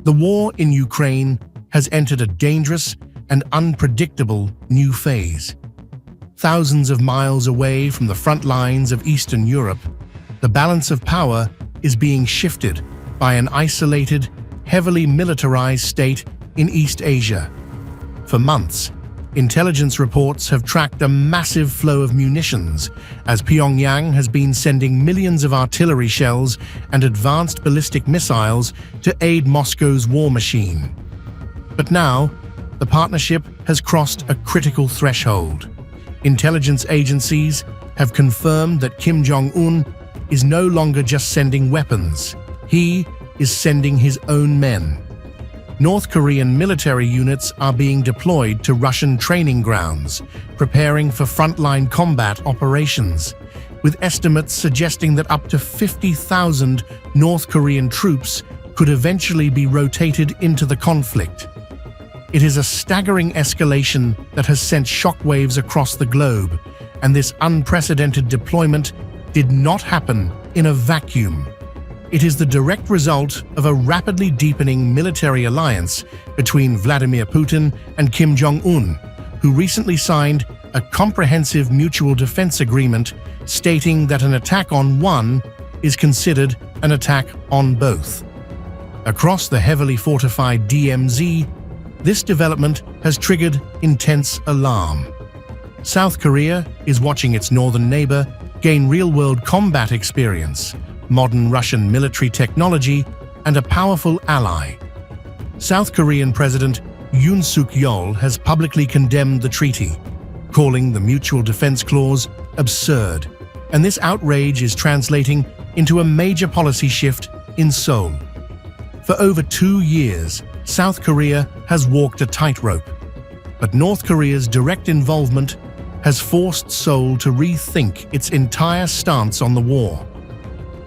The war in Ukraine has entered a dangerous and unpredictable new phase. Thousands of miles away from the front lines of Eastern Europe, the balance of power is being shifted by an isolated, heavily militarized state in East Asia. For months, intelligence reports have tracked a massive flow of munitions as Pyongyang has been sending millions of artillery shells and advanced ballistic missiles to aid Moscow's war machine. But now, the partnership has crossed a critical threshold. Intelligence agencies have confirmed that Kim Jong-un is no longer just sending weapons. He is sending his own men. North Korean military units are being deployed to Russian training grounds, preparing for frontline combat operations, with estimates suggesting that up to 50,000 North Korean troops could eventually be rotated into the conflict. It is a staggering escalation that has sent shockwaves across the globe, and this unprecedented deployment did not happen in a vacuum. It is the direct result of a rapidly deepening military alliance between Vladimir Putin and Kim Jong-un, who recently signed a comprehensive mutual defense agreement stating that an attack on one is considered an attack on both. Across the heavily fortified DMZ, this development has triggered intense alarm. South Korea is watching its northern neighbor gain real-world combat experience, modern Russian military technology, and a powerful ally. South Korean President Yoon Suk-yeol has publicly condemned the treaty, calling the Mutual Defense Clause absurd, and this outrage is translating into a major policy shift in Seoul. For over 2 years, South Korea has walked a tightrope, but North Korea's direct involvement has forced Seoul to rethink its entire stance on the war.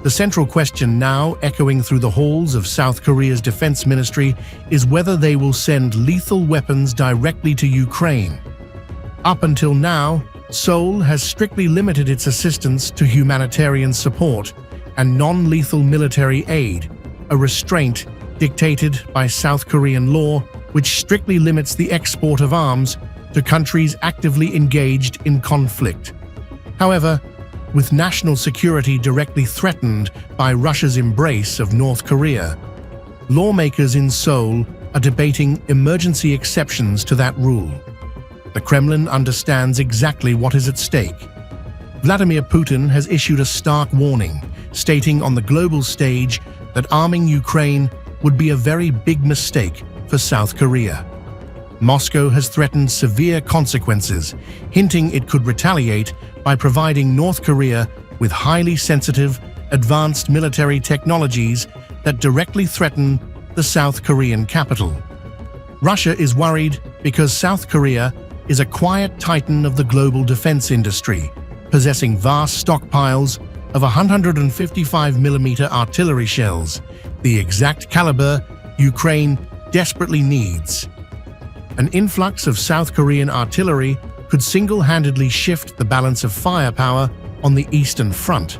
The central question now echoing through the halls of South Korea's defense ministry is whether they will send lethal weapons directly to Ukraine. Up until now, Seoul has strictly limited its assistance to humanitarian support and non-lethal military aid, a restraint dictated by South Korean law which strictly limits the export of arms to countries actively engaged in conflict. However, with national security directly threatened by Russia's embrace of North Korea, lawmakers in Seoul are debating emergency exceptions to that rule. The Kremlin understands exactly what is at stake. Vladimir Putin has issued a stark warning, stating on the global stage that arming Ukraine would be a very big mistake for South Korea. Moscow has threatened severe consequences, hinting it could retaliate by providing North Korea with highly sensitive, advanced military technologies that directly threaten the South Korean capital. Russia is worried because South Korea is a quiet titan of the global defense industry, possessing vast stockpiles of 155mm artillery shells, the exact caliber Ukraine desperately needs. An influx of South Korean artillery could single-handedly shift the balance of firepower on the Eastern Front.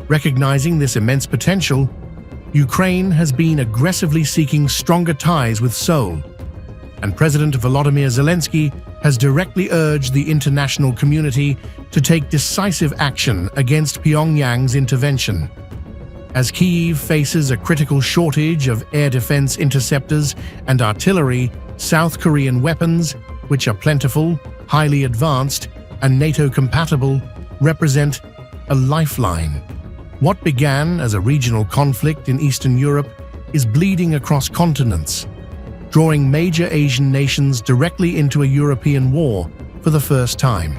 Recognizing this immense potential, Ukraine has been aggressively seeking stronger ties with Seoul, and President Volodymyr Zelensky has directly urged the international community to take decisive action against Pyongyang's intervention. As Kyiv faces a critical shortage of air defense interceptors and artillery, South Korean weapons, which are plentiful, highly advanced, and NATO-compatible, represent a lifeline. What began as a regional conflict in Eastern Europe is bleeding across continents, drawing major Asian nations directly into a European war for the first time.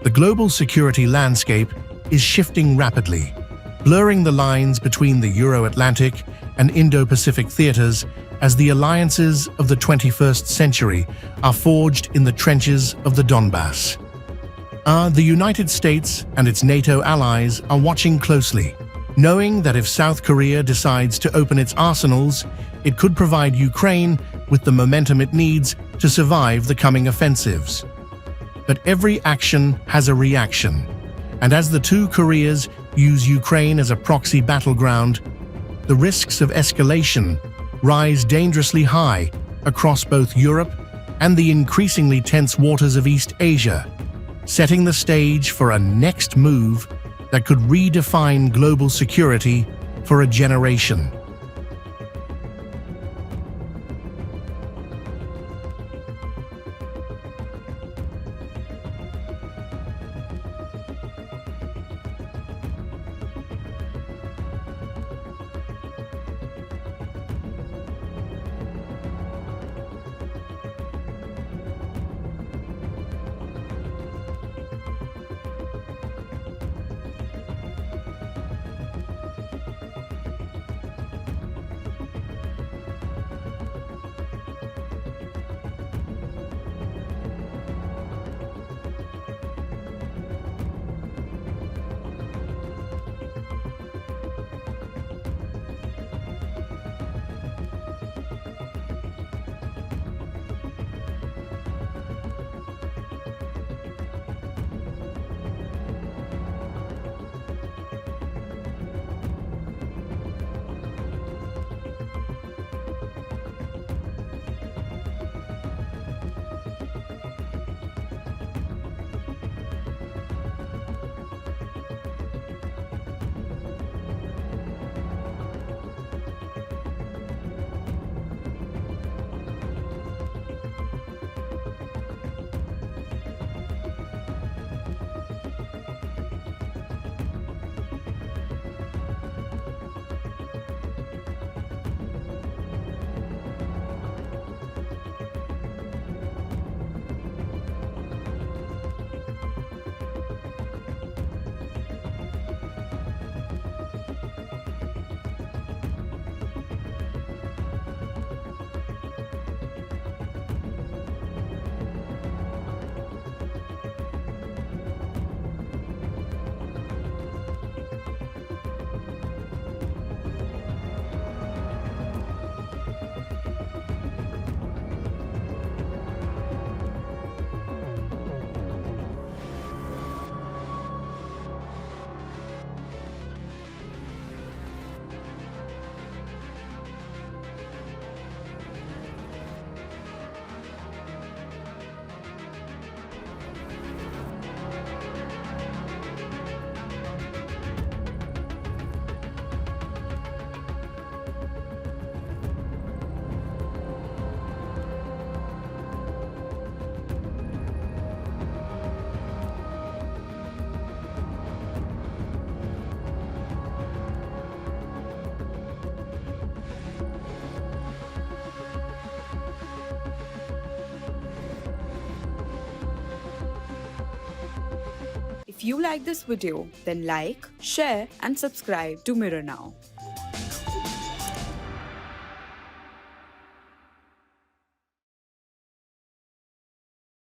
The global security landscape is shifting rapidly, blurring the lines between the Euro-Atlantic and Indo-Pacific theaters as the alliances of the 21st century are forged in the trenches of the Donbass. The United States and its NATO allies are watching closely, knowing that if South Korea decides to open its arsenals, it could provide Ukraine with the momentum it needs to survive the coming offensives. But every action has a reaction, and as the two Koreas use Ukraine as a proxy battleground, the risks of escalation rise dangerously high across both Europe and the increasingly tense waters of East Asia, setting the stage for a next move that could redefine global security for a generation. If you like this video, then like, share and subscribe to Mirror Now.